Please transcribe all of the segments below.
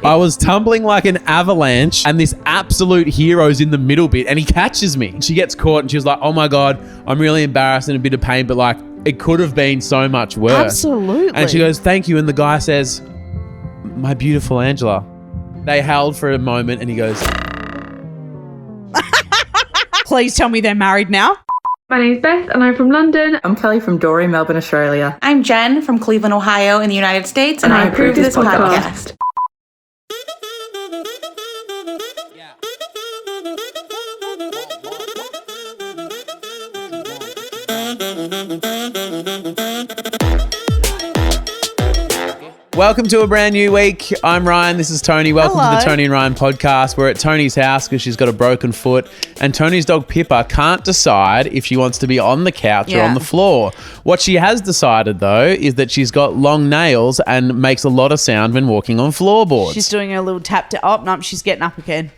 I was tumbling like an avalanche and this absolute hero's in the middle bit and he catches me. She gets caught and she was like, oh my God, I'm really embarrassed and a bit of pain, but like it could have been so much worse. Absolutely. And she goes, thank you. And the guy says, my beautiful Angela. They held for a moment and he goes, please tell me they're married now. My name's Beth and I'm from London. I'm Kelly from Dory, Melbourne, Australia. I'm Jen from Cleveland, Ohio in the United States, And I approve this podcast. welcome to a brand new week. I'm Ryan. This is Tony. Welcome to the Tony and Ryan podcast. We're at Tony's house because she's got a broken foot and Tony's dog Pippa can't decide if she wants to be on the couch or on the floor. What she has decided though is that she's got long nails and makes a lot of sound when walking on floorboards. She's doing a little tap to no, she's getting up again.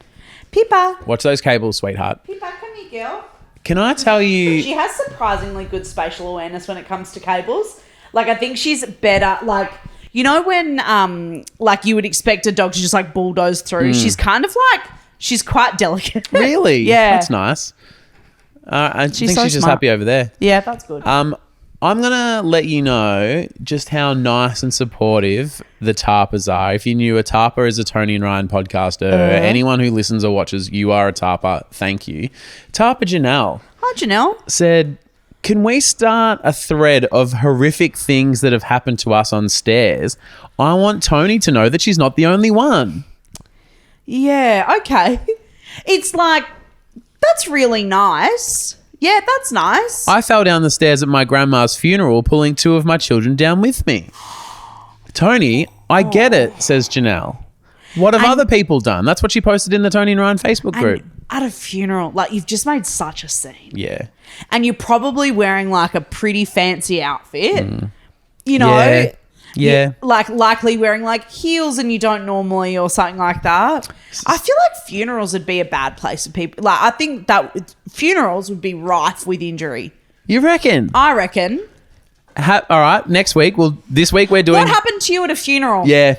Pippa. Watch those cables, sweetheart. Pippa, come here, girl. Can I tell you... She has surprisingly good spatial awareness when it comes to cables. Like, I think she's better, like... You know when, like, you would expect a dog to just, like, bulldoze through? She's kind of like, she's quite delicate. Really? Yeah. That's nice. I think so she's just smart. happy over there. Yeah, that's good. I'm going to let you know just how nice and supportive the TARPers are. If you're new, a TARPer is a Tony and Ryan podcaster. Anyone who listens or watches, you are a TARPer. Thank you. TARPer Janelle. Hi, Janelle. Said... Can we start a thread of horrific things that have happened to us on stairs? I want Tony to know that she's not the only one. Yeah, okay. It's like, that's really nice. Yeah, that's nice. I fell down the stairs at my grandma's funeral, pulling two of my children down with me. Tony, I get it, says Janelle. What have other people done? That's what she posted in the Tony and Ryan Facebook group. At a funeral, like, you've just made such a scene. Yeah. And you're probably wearing, like, a pretty fancy outfit. You know? Yeah. Like, likely wearing, like, heels and you don't normally or something like that. I feel like funerals would be a bad place for people. Like, I think that funerals would be rife with injury. You reckon? I reckon. All right, next week. Well, this week we're doing... What happened to you at a funeral? Yeah.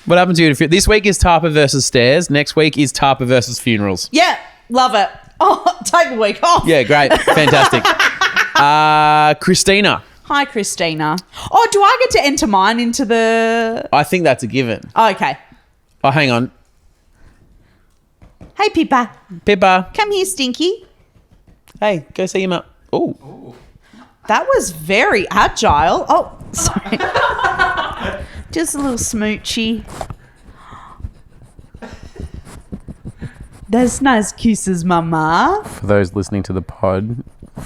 What happened to you? This week is TARPer versus stairs. Next week is TARPer versus funerals. Yeah, love it. Oh, take a week off. Yeah, great. Fantastic. Christina. Hi, Christina. Oh, do I get to enter mine into the... I think that's a given. Oh, okay. Oh, hang on. Hey, Pippa. Pippa. Come here, Stinky. Hey, go see him up. Oh. That was very agile. Oh, sorry. Just a little smoochy. That's nice kisses, mama. For those listening to the pod,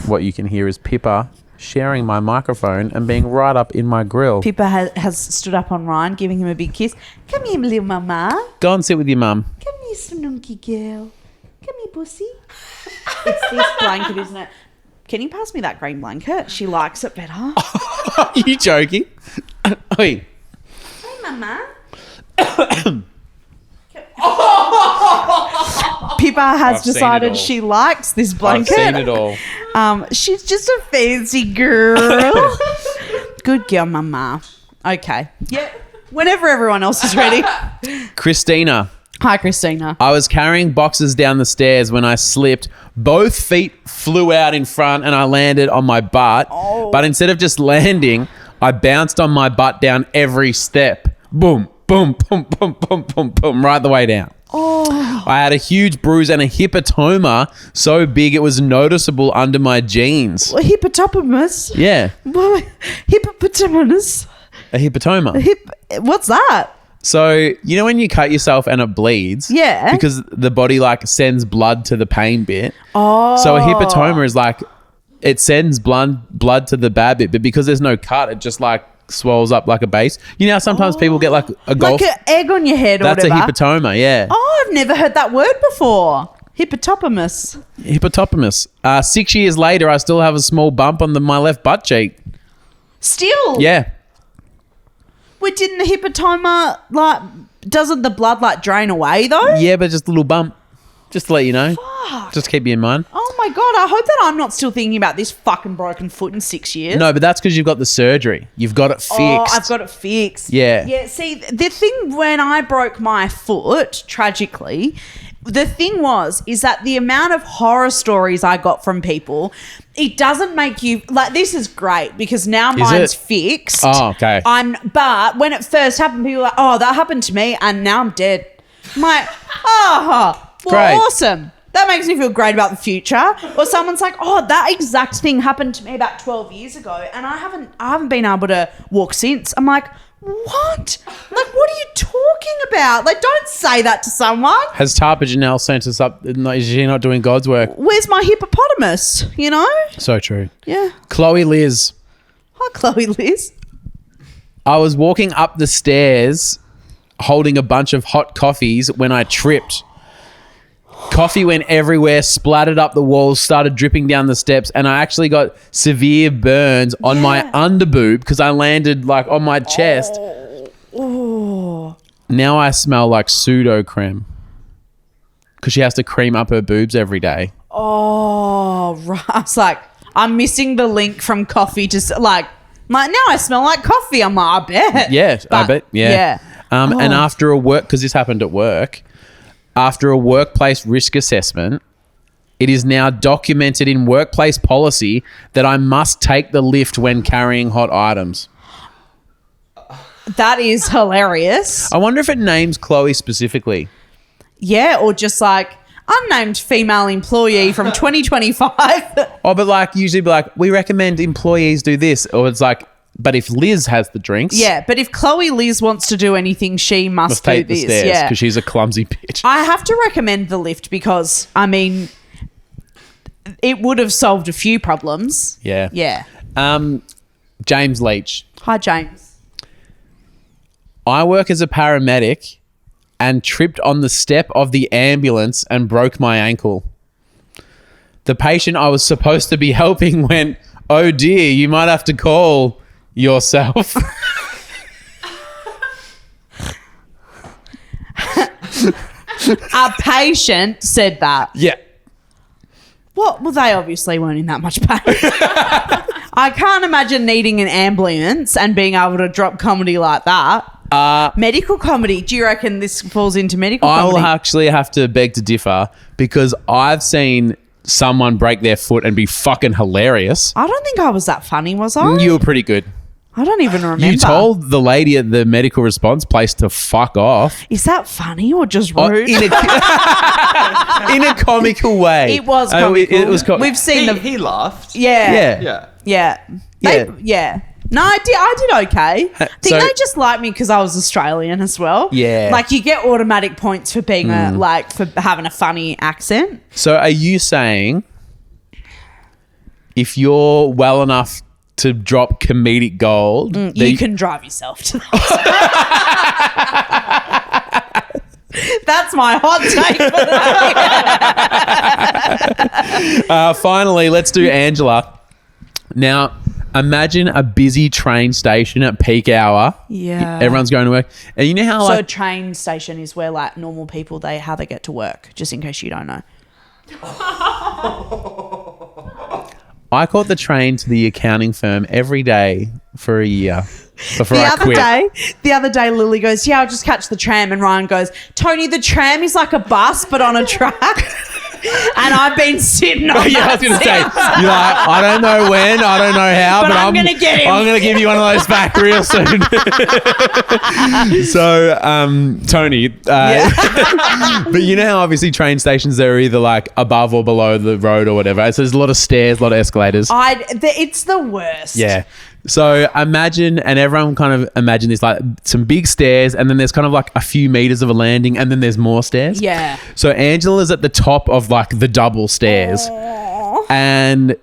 what you can hear is Pippa sharing my microphone and being right up in my grill. Pippa has stood up on Ryan, giving him a big kiss. Come here, little mama. Go and sit with your mum. Come here, snunky girl. Come here, pussy. It's this blanket, isn't it? Can you pass me that green blanket? She likes it better. Are you joking? Oi. Hey, mama. Pippa has decided she likes this blanket. I've seen it all. She's just a fancy girl. Good girl, mama. Okay. Yeah. Whenever everyone else is ready. Christina. Hi, Christina. I was carrying boxes down the stairs when I slipped. Both feet flew out in front and I landed on my butt. Oh. But instead of just landing, I bounced on my butt down every step. Boom, boom, boom, boom, boom, boom, boom, right the way down. Oh. I had a huge bruise and a hipotoma so big it was noticeable under my jeans. Hippopotamus. Yeah. Hippopotamus. A hipotoma. What's that? So, you know when you cut yourself and it bleeds? Yeah. Because the body like sends blood to the pain bit. Oh. So a hipotoma is like, it sends blood to the bad bit, but because there's no cut, it just like swells up like a base. You know how sometimes people get like a golf... Like an egg on your head or That's whatever. a hipotoma, yeah. Oh, I've never heard that word before. Hippopotamus. Hippopotamus. 6 years later, I still have a small bump on my left butt cheek. Still? Yeah. Wait, didn't the hipotoma, like, doesn't the blood, like, drain away, though? Yeah, but just a little bump. Just to let you know. Fuck. Just keep you in mind. Oh, my my God, I hope that I'm not still thinking about this fucking broken foot in 6 years. No, but that's because you've got the surgery. You've got it fixed. Oh, I've got it fixed. Yeah. Yeah, see, the thing when I broke my foot, tragically, the thing is that the amount of horror stories I got from people, it doesn't make you, like, this is great because now mine's fixed. Oh, okay. But when it first happened, people were like, oh, that happened to me and now I'm dead. I'm like, oh, well, Great. awesome. That makes me feel great about the future. Or someone's like, oh, that exact thing happened to me about 12 years ago and I haven't been able to walk since. I'm like, what? Like, what are you talking about? Like, don't say that to someone. Has Tarpa Janelle sent us up? Is she not doing God's work? Where's my hippopotamus? You know? So true. Yeah. Chloe Liz. Hi, Chloe Liz. I was walking up the stairs holding a bunch of hot coffees when I tripped. Coffee went everywhere, splattered up the walls, started dripping down the steps, and I actually got severe burns on my underboob because I landed like on my chest. Oh. Now I smell like pseudo creme because she has to cream up her boobs every day. Oh, right. I was like, I'm missing the link from coffee to like now I smell like coffee. I'm like, I bet. Yeah, I bet. Yeah. Yeah. And after a work, because this happened at work, after a workplace risk assessment, it is now documented in workplace policy that I must take the lift when carrying hot items. That is hilarious. I wonder if it names Chloe specifically. Yeah, or just like unnamed female employee from 2025. Oh, but like usually be like, we recommend employees do this. Or it's like, but if Liz has the drinks. Yeah, but if Chloe Liz wants to do anything, she must do take this. the stairs Yeah, because she's a clumsy bitch. I have to recommend the lift because, I mean, it would have solved a few problems. Yeah. Yeah. James Leach. Hi, James. I work as a paramedic and tripped on the step of the ambulance and broke my ankle. The patient I was supposed to be helping went, oh dear, you might have to call yourself. A patient said that. Yeah. What? Well, they obviously weren't in that much pain. I can't imagine needing an ambulance and being able to drop comedy like that. Medical comedy. Do you reckon this falls into medical I comedy? will actually have to beg to differ because I've seen someone break their foot and be fucking hilarious. I don't think I was that funny, was I? You were pretty good. I don't even remember. You told the lady at the medical response place to fuck off. Is that funny or just Oh, rude? in a comical way. It was comical. It was We've seen He laughed. Yeah. Yeah. Yeah. Yeah. No, I did okay. I think So- they just liked me because I was Australian as well. Yeah. Like you get automatic points for being for having a funny accent. So are you saying if you're well enough to drop comedic gold, You can drive yourself to that. That's my hot take for the day. finally, let's do Angela. Now, imagine a busy train station at peak hour. Yeah. Everyone's going to work. And you know how So a like train station is where like normal people how they get to work, just in case you don't know. I caught the train to the accounting firm every day for a year before I quit. The other day, Lily goes, yeah, I'll just catch the tram. And Ryan goes, Tony, the tram is like a bus, but on a track. And I've been sitting on Yeah, I was that going to say, since. you're like, I don't know when, I don't know how, But I'm gonna get him. I'm going to give you one of those back real soon. So, Tony, but you know how obviously train stations, they're either like above or below the road or whatever. So there's a lot of stairs, a lot of escalators. It's the worst. Yeah. So imagine, and everyone kind of imagine this, like some big stairs, and then there's kind of like a few meters of a landing, and then there's more stairs. Yeah. So Angela's at the top of like the double stairs, and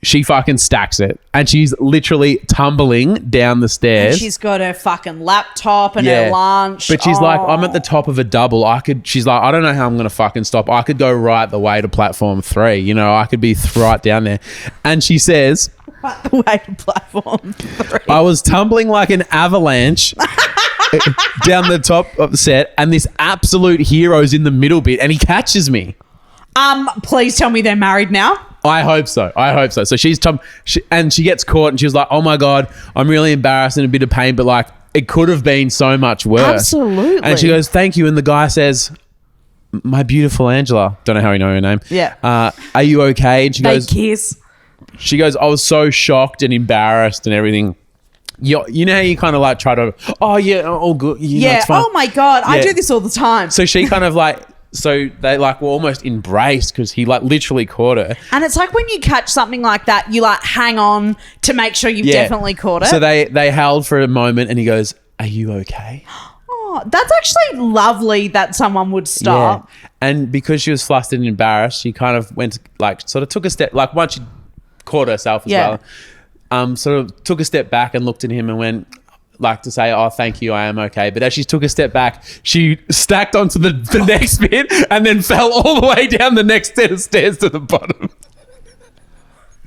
she fucking stacks it, and she's literally tumbling down the stairs. She's got her fucking laptop and her lunch. But she's like, I'm at the top of a double. She's like, I don't know how I'm going to fucking stop. I could go right the way to platform 3. You know, I could be right down there. And she says, right the way to platform 3. I was tumbling like an avalanche down the top of the set, and this absolute hero's in the middle bit, and he catches me. Please tell me they're married now. I hope so. So she gets caught and she was like, oh my God, I'm really embarrassed and a bit of pain, but like it could have been so much worse. Absolutely. And she goes, thank you. And the guy says, my beautiful Angela. Don't know how you know her name. Yeah. Are you okay? And They kiss. she goes, I was so shocked and embarrassed and everything. You know how you kind of like try to, oh yeah, all good. It's fine. Oh my God. I Yeah. do this all the time. So she kind of like, so they like were almost embraced because he like literally caught her. And it's like when you catch something like that, you like hang on to make sure you've definitely caught it. So they held for a moment and he goes, are you okay? Oh, that's actually lovely that someone would stop. Yeah. And because she was flustered and embarrassed, she kind of went like sort of took a step, like once she caught herself as well, sort of took a step back and looked at him and went like to say, oh, thank you, I am okay. But as she took a step back, she stacked onto the next bit and then fell all the way down the next set of stairs to the bottom.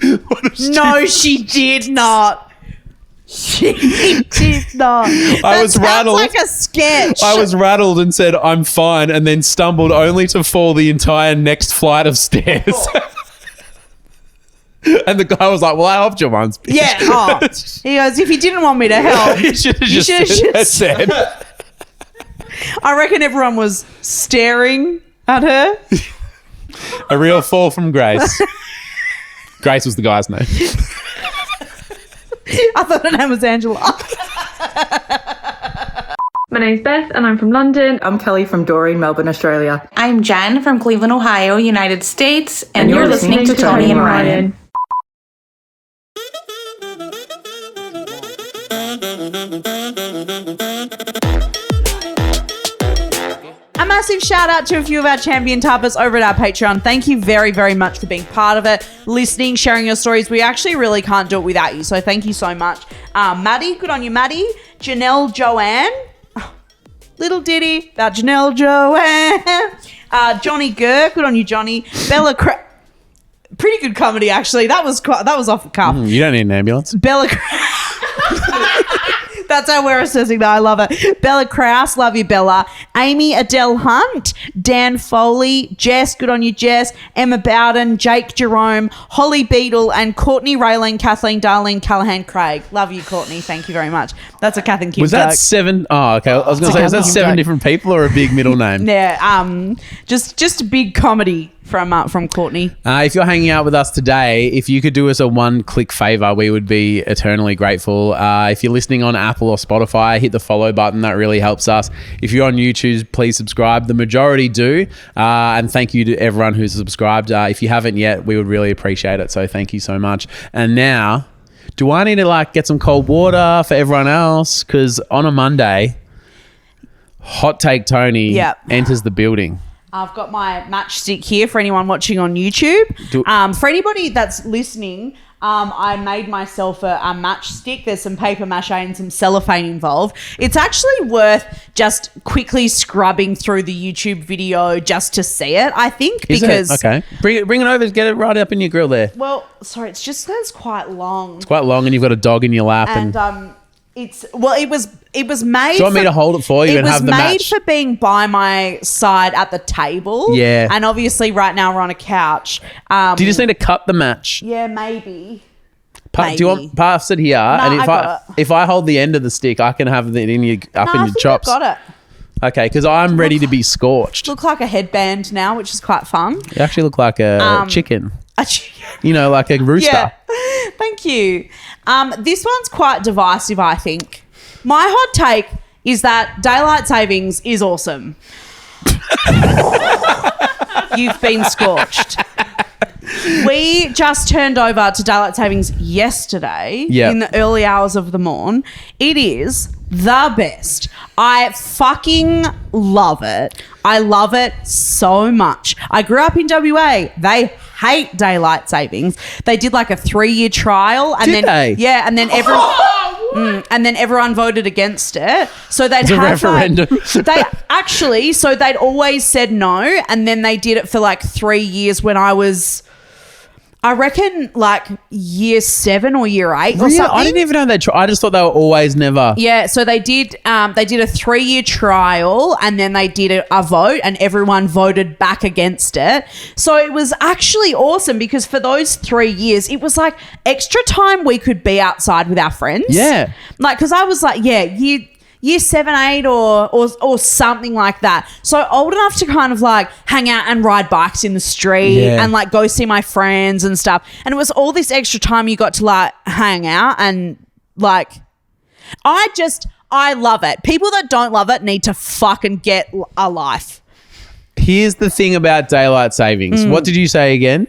No, she did not. She did not. I was rattled. Sounds like a sketch. I was rattled and said, I'm fine, and then stumbled only to fall the entire next flight of stairs. And the guy was like, well, I helped you once, bitch. Yeah. Oh. He goes, if you didn't want me to help, You should have just said. I reckon everyone was staring at her. A real fall from grace. Grace was the guy's name. I thought her name was Angela. My name's Beth and I'm from London. I'm Kelly from Doreen, Melbourne, Australia. I'm Jen from Cleveland, Ohio, United States, and you're listening to Toni and Ryan. A massive shout out to a few of our champion tarpers over at our Patreon. Thank you very, very much for being part of it, listening, sharing your stories. We actually really can't do it without you, so thank you so much. Maddie, good on you, Maddie. Janelle Joanne. Little ditty about Janelle Joanne. Johnny Gurr, good on you, Johnny. Bella pretty good comedy, actually. That was off the cuff. You don't need an ambulance. Bella That's how we're assessing that. I love it. Bella Krause, love you, Bella. Amy Adele Hunt, Dan Foley, Jess, good on you, Jess. Emma Bowden, Jake Jerome, Holly Beadle, and Courtney Raylan, Kathleen Darling, Callahan Craig. Love you, Courtney. Thank you very much. That's a Kath and Kim Was that joke. 7? Oh, okay. I was going to say, is that 7 different people or a big middle name? Yeah, just a big comedy from Courtney. If you're hanging out with us today, if you could do us a one-click favor, we would be eternally grateful. If you're listening on Apple or Spotify, hit the follow button. That really helps us. If you're on YouTube, please subscribe. The majority do. And thank you to everyone who's subscribed. If you haven't yet, we would really appreciate it. So thank you so much. And now, do I need to get some cold water for everyone else? Because on a Monday, Hot Take Toni enters the building. I've got my matchstick here for anyone watching on YouTube. For anybody that's listening, I made myself a matchstick. There's some paper mache and some cellophane involved. It's actually worth just quickly scrubbing through the YouTube video just to see it, I think. Because okay. Bring it over. Get it right up in your grill there. Well, sorry, it's just that it's quite long. It's quite long and you've got a dog in your lap. And it was made. Do you want me to hold it for you and have the match? It was made for being by my side at the table. Yeah. And obviously right now we're on a couch. Do you just need to cut the match? Yeah, maybe. Do you want pass it here? No, and if I hold the end of the stick, I can have it in your chops. I got it. Okay, because I'm ready to be scorched. Look like a headband now, which is quite fun. You actually look like a chicken. Like a rooster. Yeah. Thank you. This one's quite divisive, I think. My hot take is that daylight savings is awesome. You've been scorched. We just turned over to daylight savings yesterday in the early hours of the morn. It is the best. I fucking love it. I love it so much. I grew up in WA. They hate daylight savings. They did like a 3-year trial. And Did they? Yeah, and then everyone voted against it. So they'd have referendum. they'd always said no, and then they did it for 3 years when I was I reckon like year 7 or year 8 or Really? something. I didn't even know they I just thought they were always never. Yeah, so they did a 3-year trial and then they did a vote and everyone voted back against it. So it was actually awesome because for those 3 years, it was like extra time we could be outside with our friends. Yeah. Like, because I was like, year 7, 8 or something like that. So old enough to kind of like hang out and ride bikes in the street and like go see my friends and stuff. And it was all this extra time you got to like hang out and like I love it. People that don't love it need to fucking get a life. Here's the thing about daylight savings. What did you say again?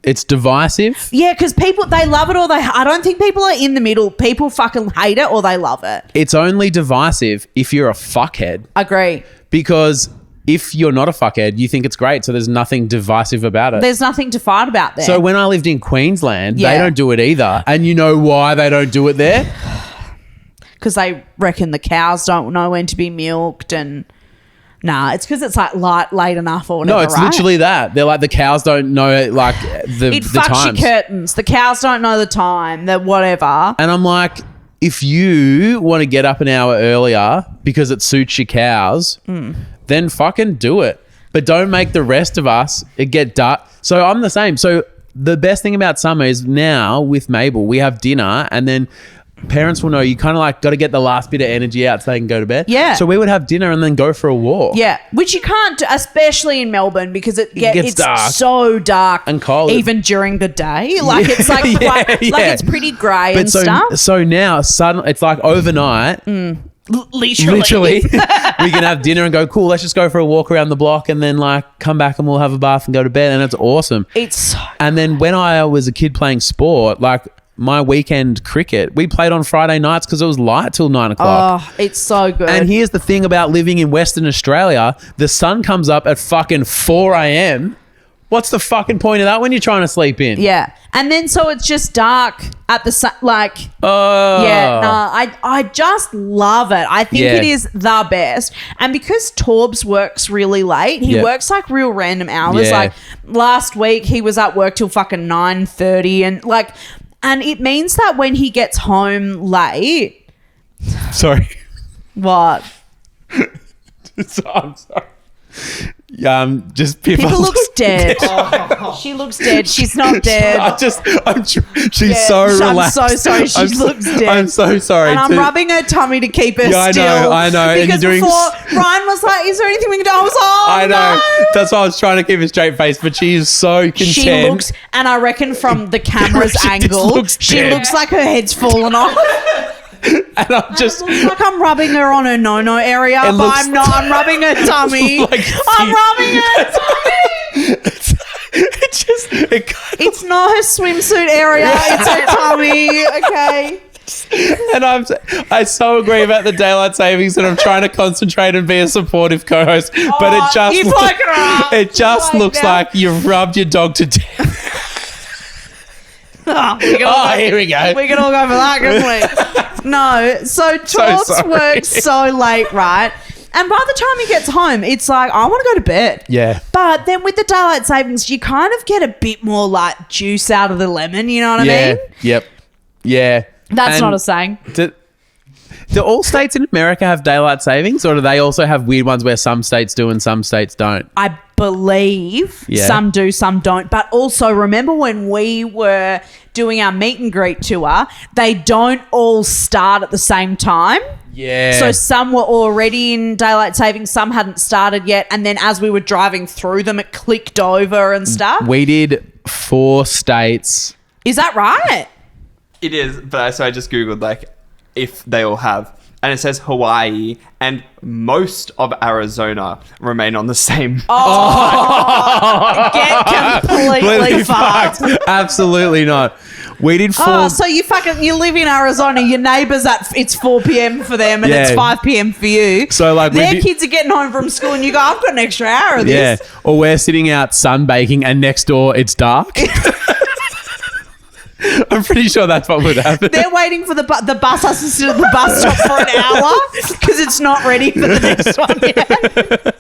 It's divisive? Yeah, because people, they love it or I don't think people are in the middle. People fucking hate it or they love it. It's only divisive if you're a fuckhead. Agree. Because if you're not a fuckhead, you think it's great. So there's nothing divisive about it. There's nothing to fight about there. So when I lived in Queensland, they don't do it either. And you know why they don't do it there? Because they reckon the cows don't know when to be milked and... Nah, it's because it's like late enough or whatever. No, it's right? literally that. They're like the cows don't know like the It fucks times. your curtains. The cows don't know the time. The whatever. And I'm like, if you want to get up an hour earlier because it suits your cows, then fucking do it. But don't make the rest of us get dark. So I'm the same. So the best thing about summer is now with Mabel, we have dinner and then parents will know you kind of like got to get the last bit of energy out so they can go to bed. Yeah. So we would have dinner and then go for a walk. Yeah, which you can't do, especially in Melbourne because it's dark. so dark And cold. even during the day. Like it's like Yeah, like yeah. it's pretty grey But and stuff. so now suddenly it's like overnight. Literally. We can have dinner and go, cool, let's just go for a walk around the block and then like come back and we'll have a bath and go to bed, and it's awesome. It's so And then when I was a kid playing sport, like my weekend cricket, we played on Friday nights because it was light till 9 o'clock. oh, it's so good. And here's the thing about living in Western Australia, the sun comes up at fucking 4 a.m. What's the fucking point of that when you're trying to sleep in? yeah, and then so it's just dark at the sun. Like Oh. yeah, no, I just love it. I think Yeah. it is the best. And because Torbs works really late, he Yeah. works like real random hours. Yeah. Like last week he was at work till fucking 9:30 and it means that when he gets home late, Sorry. what? I'm sorry. Just Pippa looks dead. She looks dead. She's not dead. She's Yeah, so I'm relaxed. so sorry. She looks dead. I'm so sorry. And I'm too. rubbing her tummy to keep her Yeah, still. I know. And Because you're doing before Ryan was like, "Is there anything we can do?" I was like, "Oh, I know. no." That's why I was trying to keep a straight face, but she is so content. She looks, and I reckon from the camera's She just angle, looks she dead. looks like her head's fallen off. and I'm just. It looks like I'm rubbing her on her no-no area, It but looks- I'm not. I'm rubbing her tummy. Like I'm rubbing her tummy. It's not her swimsuit area. It's her tummy. Okay. And I so agree about the daylight savings, and I'm trying to concentrate and be a supportive co-host, but it just you've woken her up. it just You've looks woken like you've rubbed your dog to death. Here we go. We can all go for that, couldn't we? No. So Torts sorry. works so late, right? And by the time he gets home, it's like, I want to go to bed. Yeah. But then with the daylight savings, you kind of get a bit more like juice out of the lemon, you know what I mean? Yep. Yeah. That's And not a saying. Do all states in America have daylight savings, or do they also have weird ones where some states do and some states don't? I believe Yeah. some do, some don't. But also remember when we were doing our meet and greet tour, they don't all start at the same time. Yeah. So some were already in daylight savings, some hadn't started yet. And then as we were driving through them, it clicked over and stuff. we did 4 states. Is that right? It is, but I just Googled like if they all have. And it says Hawaii and most of Arizona remain on the same. Get completely fucked. Absolutely not. We did 4. Oh, so you live in Arizona, your neighbours it's 4 p.m. for them and it's Yeah. 5 p.m. for you. So, like, we their did- kids are getting home from school and you go, I've got an extra hour of Yeah. this. Or we're sitting out sunbaking and next door it's dark. I'm pretty sure that's what would happen. They're waiting for the bus has to sit at the bus stop for an hour because it's not ready for the next one yet.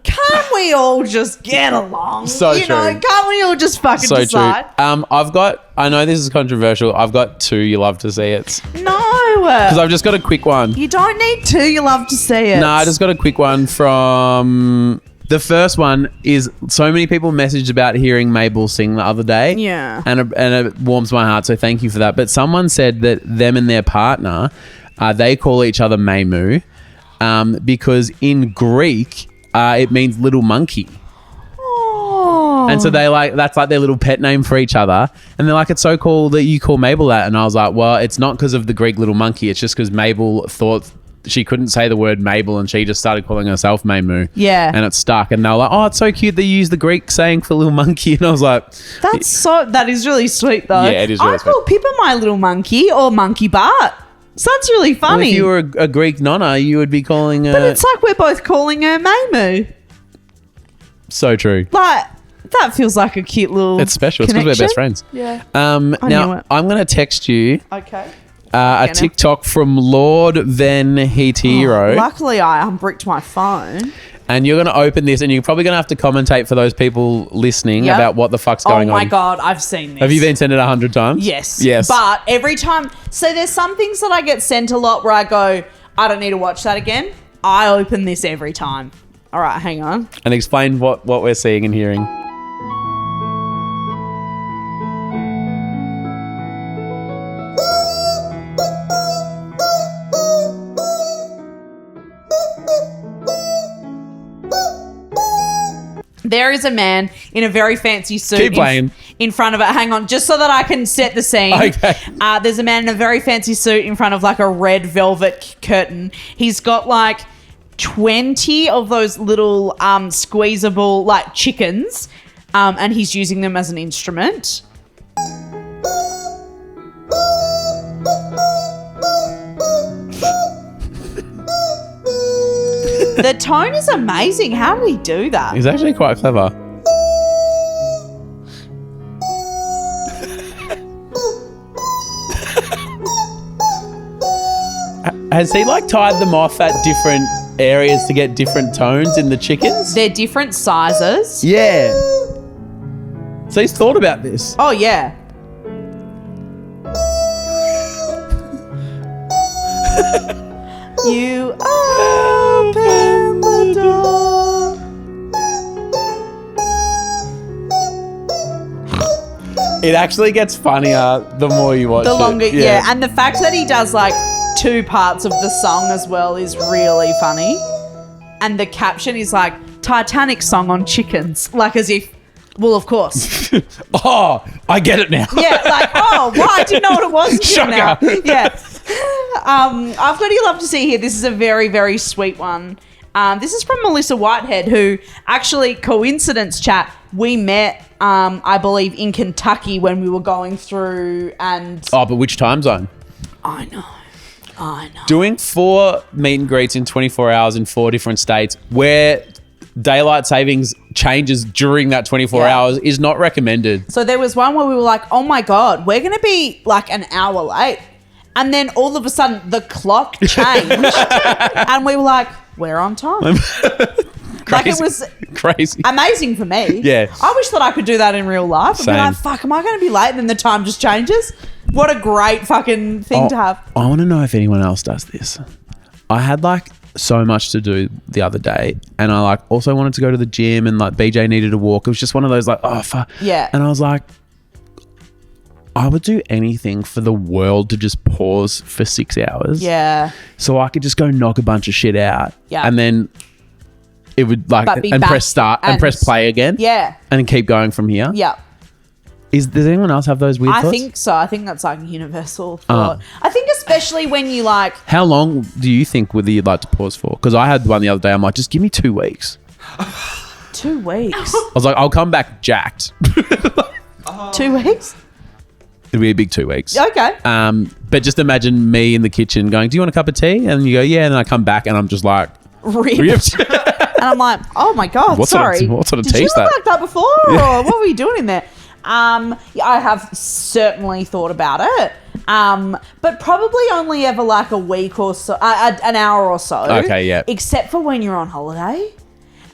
can't we all just get along? So you know, true. can't we all just fucking So true. decide? I know this is controversial. I've got 2 you love to see it. No. Because I've just got a quick one. You don't need to. You love to see it. No, I just got a quick one from... The first one is so many people messaged about hearing Mabel sing the other day. Yeah. And it warms my heart, so thank you for that. But someone said that them and their partner, they call each other Maimu because in Greek, it means little monkey. Oh. And so that's like their little pet name for each other. And they're like, it's so cool that you call Mabel that. And I was like, well, it's not because of the Greek little monkey. It's just because Mabel thought she couldn't say the word Mabel and she just started calling herself Maimu. Yeah. And it stuck. And they were like, oh, it's so cute they use the Greek saying for little monkey. And I was like... That is really sweet though. Yeah, it is really I call Pippa my little monkey or monkey Bart. So that's really Well, funny. if you were a Greek nonna, you would be calling her... But it's like we're both calling her Maimu. So true. Like, that feels like a cute little It's special. It's because we're best friends. Yeah. Now, knew it. I'm going to text you Okay. a TikTok from Lord Van Hetero. Luckily, I unbricked my phone. And you're going to open this and you're probably going to have to commentate for those people listening Yep. about what the fuck's going on. Oh my God, I've seen this. Have you been sent it 100 times? Yes. Yes. But every time, so there's some things that I get sent a lot where I go, I don't need to watch that again. I open this every time. All right, hang on. And explain what we're seeing and hearing. There is a man in a very fancy suit Keep playing. in front of it. Hang on, just so that I can set the scene. Okay. There's a man in a very fancy suit in front of like a red velvet curtain. He's got like 20 of those little squeezable like chickens, and he's using them as an instrument. The tone is amazing. How did he do that? He's actually quite clever. Has he like tied them off at different areas to get different tones in the chickens? They're different sizes. Yeah. So he's thought about this. Oh, yeah. You open the door. It actually gets funnier the more you watch The it. longer, yeah. And the fact that he does like 2 parts of the song as well is really funny. And the caption is like, Titanic song on chickens. Like as if, well, of course. Oh, I get it now. Yeah, like, oh, well, I didn't know what it was until now. Shocker. Yeah. I've got you love to see here. This is a very, very sweet one. This is from Melissa Whitehead, who actually, coincidence chat, we met, I believe, in Kentucky when we were going through and... Oh, but which time zone? I know. Doing 4 meet and greets in 24 hours in 4 different states where daylight savings changes during that 24 hours is not recommended. So there was one where we were like, oh my God, we're going to be like an hour late. And then all of a sudden the clock changed and we were like, we're on time. Like it was crazy. amazing for me. Yeah. I wish that I could do that in real life. I'd be Same. like, fuck, am I going to be late? And then the time just changes. What a great fucking thing to have. I want to know if anyone else does this. I had like so much to do the other day and I like also wanted to go to the gym and like BJ needed a walk. It was just one of those like, oh fuck. Yeah. And I was like, I would do anything for the world to just pause for 6 hours. Yeah. So I could just go knock a bunch of shit out. Yeah. And then it would like But be and back press start and and- press play again. Yeah. And keep going from here. Yeah. Does anyone else have those weird I thoughts? think so. I think that's like a universal thought. I think especially when you like... How long do you think would you like to pause for? Because I had one the other day. I'm like, just give me 2 weeks. 2 weeks. I was like, I'll come back jacked. 2 weeks? It'll be a big 2 weeks. Okay. But just imagine me in the kitchen going, do you want a cup of tea? And you go, yeah. And then I come back and I'm just like, Ripped. And I'm like, oh my God, What sort of- sorry. what sort of Did you tea's look that? like that before? Or what were you doing in there? I have certainly thought about it. But probably only ever like a week or so, an hour or so. Okay, yeah. Except for when you're on holiday.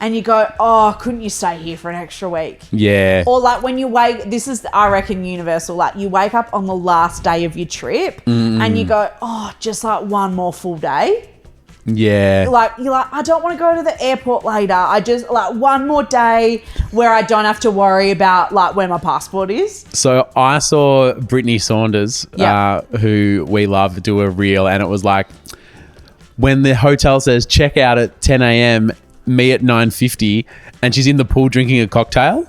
and you go, oh, couldn't you stay here for an extra week? Yeah. Or like when you wake, this is, I reckon, universal. Like you wake up on the last day of your trip and you go, oh, just like one more full day. Yeah. Like you're like, I don't want to go to the airport later. I just like one more day where I don't have to worry about like where my passport is. So I saw Brittany Saunders, who we love, do a reel, and it was like when the hotel says check out at 10 a.m, me at 9:50, and she's in the pool drinking a cocktail.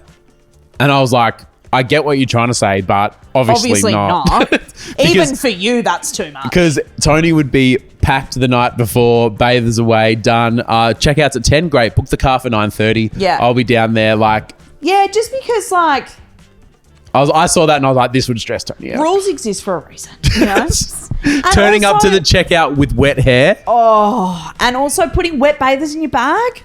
And I was like, I get what you're trying to say, but obviously not. Even for you, that's too much. Because Tony would be packed the night before, bathers away, done. Checkouts at 10, great. Book the car for 9:30. Yeah. I'll be down there like... Yeah, just because like... I saw that and I was like, this would stress Tony out. Rules exist for a reason, you know? Turning up to the checkout with wet hair. Oh, and also putting wet bathers in your bag.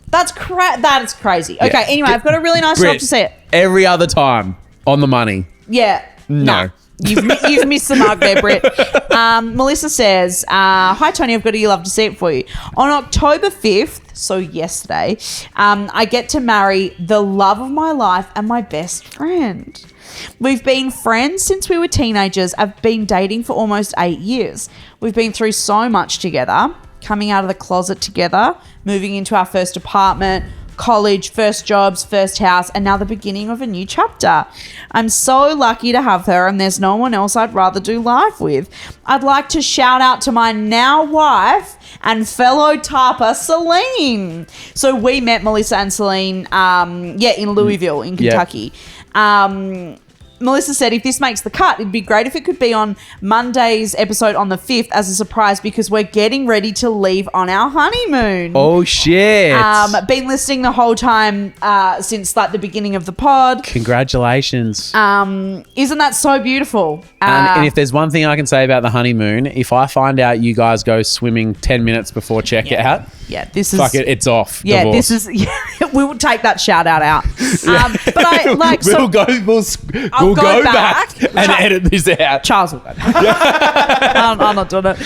That is crazy. Okay, Yeah. anyway, I've got a really nice job to see it. Every other time on the money. Yeah. No. You've missed the mark there, Britt. Melissa says, hi, Tony, I've got a love to see it for you. On October 5th, so yesterday, I get to marry the love of my life and my best friend. We've been friends since we were teenagers. I've been dating for almost 8 years. We've been through so much together, coming out of the closet together, moving into our first apartment, college, first jobs, first house, and now the beginning of a new chapter. I'm so lucky to have her, and there's no one else I'd rather do life with. I'd like to shout out to my now wife and fellow TARPer, Celine. So we met Melissa and Celine, in Louisville in Kentucky. Melissa said, if this makes the cut, it'd be great if it could be on Monday's episode on the 5th as a surprise because we're getting ready to leave on our honeymoon. Oh, shit. Been listening the whole time since like the beginning of the pod. Congratulations. Isn't that so beautiful? And if there's one thing I can say about the honeymoon, if I find out you guys go swimming 10 minutes before checkout, this is... fuck it, it's off. Yeah, Divorce. this is... we will take that shout out. But I like... We'll go back and edit this out. Charles will go back. I'm not doing it.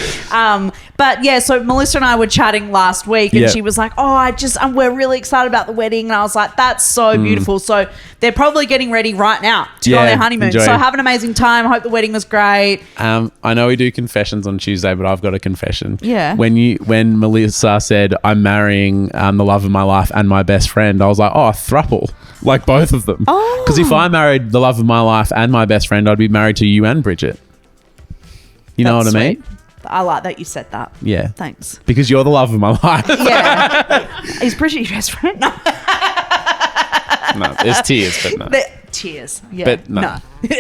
But yeah, so Melissa and I were chatting last week and she was like, we're really excited about the wedding. And I was like, that's so beautiful. So they're probably getting ready right now to go on their honeymoon. Enjoy. So have an amazing time. Hope the wedding was great. I know we do confessions on Tuesday, but I've got a confession. Yeah. When Melissa said, I'm marrying the love of my life and my best friend, I was like, a throuple. Like both of them. Because if I married the love of my life and my best friend, I'd be married to you and Bridget. You know what I mean? I like that you said that. Yeah. Thanks. Because you're the love of my life. Yeah. Is Bridget your best friend? No. No, there's tears, but no. Tears. Yeah. But no.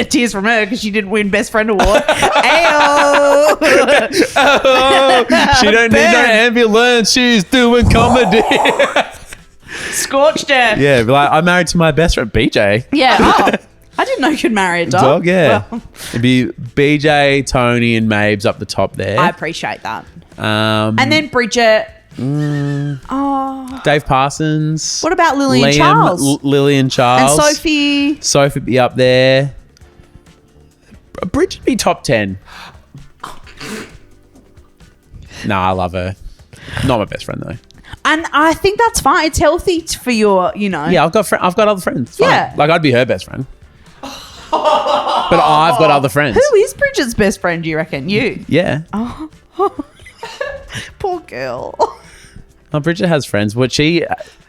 Tears from her because she didn't win Best Friend Award. Oh, she don't need no ambulance. She's doing comedy. Scorched her. Yeah, but like, I'm married to my best friend, BJ. Yeah. I didn't know you could marry a dog. Dog, yeah. Well, it'd be BJ, Tony, and Mabes up the top there. I appreciate that. And then Bridget. Dave Parsons. What about Lily and Liam, Charles? Lily and Charles. And Sophie. Sophie be up there. Bridget be top 10. No, I love her. Not my best friend though. And I think that's fine. It's healthy for your, Yeah, I've got other friends. It's fine. Yeah. Like I'd be her best friend. But I've got other friends. Who is Bridget's best friend, do you reckon? You? Yeah. Poor girl. Well, Bridget has friends. The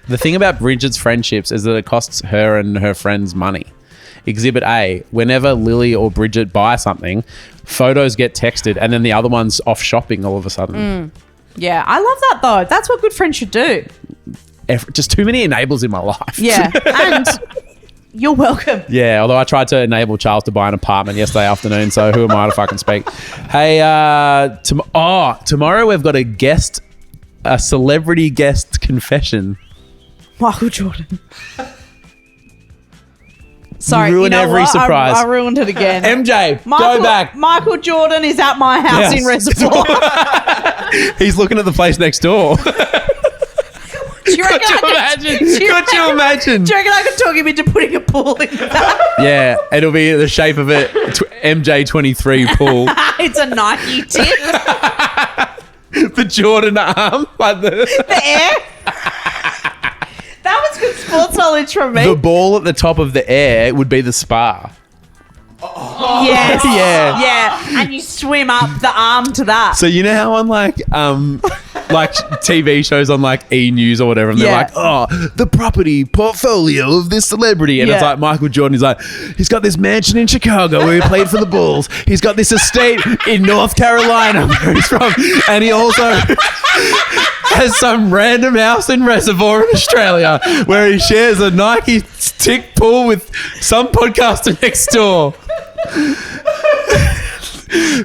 thing about Bridget's friendships is that it costs her and her friends money. Exhibit A, whenever Lily or Bridget buy something, photos get texted and then the other one's off shopping all of a sudden. Yeah, I love that though. That's what good friends should do. Just too many enables in my life. Yeah, and you're welcome. Yeah, although I tried to enable Charles to buy an apartment yesterday afternoon, so who am I to fucking speak? Hey, tomorrow we've got a celebrity guest confession. Michael Jordan. Sorry, You ruin every what? surprise. I ruined it again. MJ, go back. Michael Jordan is at my house in Reservoir. He's looking at the place next door. Do you reckon Could you imagine? Could you imagine? Do you reckon I could talk him into putting a pool in that? Yeah, it'll be the shape of it. MJ23 pool. It's a Nike tip. The Jordan arm, like The air. That was good sports knowledge from me. The ball at the top of the air would be the spa. Yes. Yeah. Yeah. And you swim up the arm to that. So you know how on like TV shows on like E! News or whatever, and they're Yeah. like, oh, the property portfolio of this celebrity. And it's Yeah. like Michael Jordan, he's like, he's got this mansion in Chicago where he played for the Bulls. He's got this estate in North Carolina where he's from. And he also has some random house in Reservoir in Australia where he shares a Nike tick pool with some podcaster next door.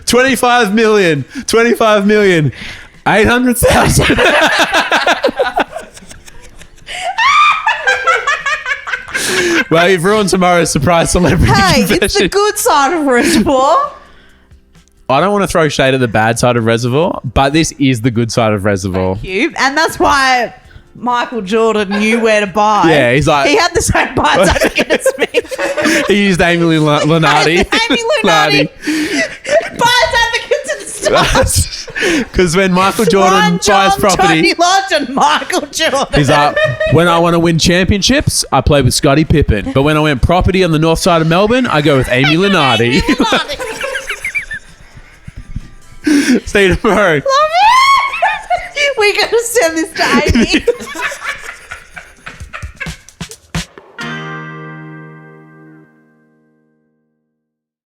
25 million, 800,000. Well, you've ruined tomorrow's surprise celebrity Hey, confession. it's the good side of Reservoir. I don't want to throw shade at the bad side of Reservoir, but this is the good side of Reservoir. And that's why Michael Jordan knew where to buy. Yeah, he's like- he had the same buy certificate as me. He used Amy Lunardi. Amy Lunardi. Buys advocates and stuff. Because when Michael Jordan Ron buys John, property, Tony Lodge and Michael Jordan. he's like, when I want to win championships, I play with Scottie Pippen. But when I win property on the north side of Melbourne, I go with Amy Lunardi. See you tomorrow. Love it. We're going to send this to Amy.